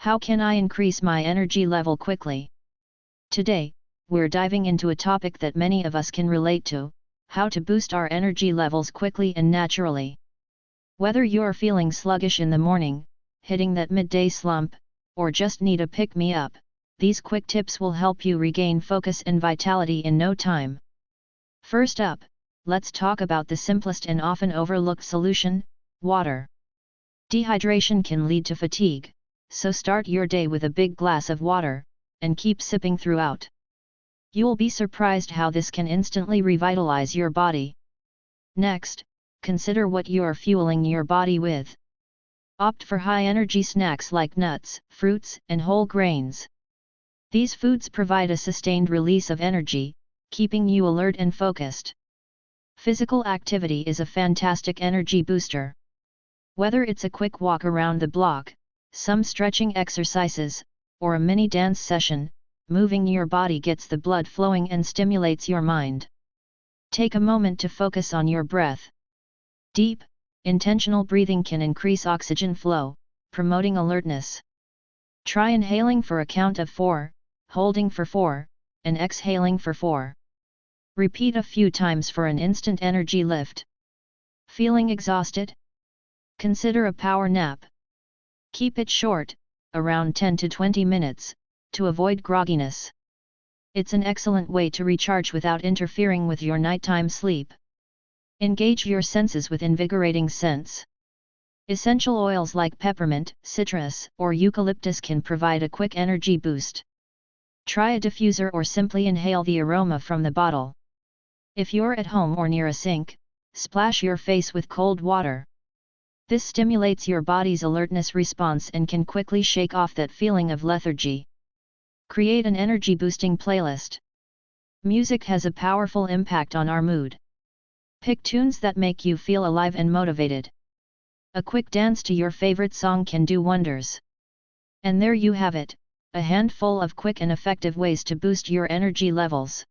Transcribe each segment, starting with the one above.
How can I increase my energy level quickly? Today, we're diving into a topic that many of us can relate to: how to boost our energy levels quickly and naturally. Whether you're feeling sluggish in the morning, hitting that midday slump, or just need a pick-me-up, these quick tips will help you regain focus and vitality in no time. First up, let's talk about the simplest and often overlooked solution: water. Dehydration can lead to fatigue, so start your day with a big glass of water, and keep sipping throughout. You'll be surprised how this can instantly revitalize your body. Next, consider what you're fueling your body with. Opt for high-energy snacks like nuts, fruits, and whole grains. These foods provide a sustained release of energy, keeping you alert and focused. Physical activity is a fantastic energy booster. Whether it's a quick walk around the block, some stretching exercises, or a mini dance session, moving your body gets the blood flowing and stimulates your mind. Take a moment to focus on your breath. Deep, intentional breathing can increase oxygen flow, promoting alertness. Try inhaling for a count of 4, holding for 4, and exhaling for 4. Repeat a few times for an instant energy lift. Feeling exhausted? Consider a power nap. Keep it short, around 10 to 20 minutes, to avoid grogginess. It's an excellent way to recharge without interfering with your nighttime sleep. Engage your senses with invigorating scents. Essential oils like peppermint, citrus, or eucalyptus can provide a quick energy boost. Try a diffuser or simply inhale the aroma from the bottle. If you're at home or near a sink, splash your face with cold water. This stimulates your body's alertness response and can quickly shake off that feeling of lethargy. Create an energy-boosting playlist. Music has a powerful impact on our mood. Pick tunes that make you feel alive and motivated. A quick dance to your favorite song can do wonders. And there you have it, a handful of quick and effective ways to boost your energy levels.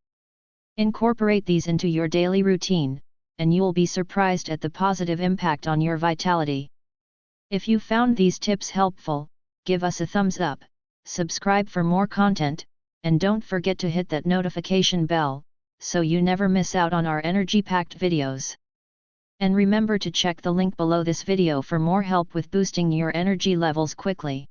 Incorporate these into your daily routine, and you'll be surprised at the positive impact on your vitality. If you found these tips helpful, give us a thumbs up, subscribe for more content, and don't forget to hit that notification bell, so you never miss out on our energy-packed videos. And remember to check the link below this video for more help with boosting your energy levels quickly.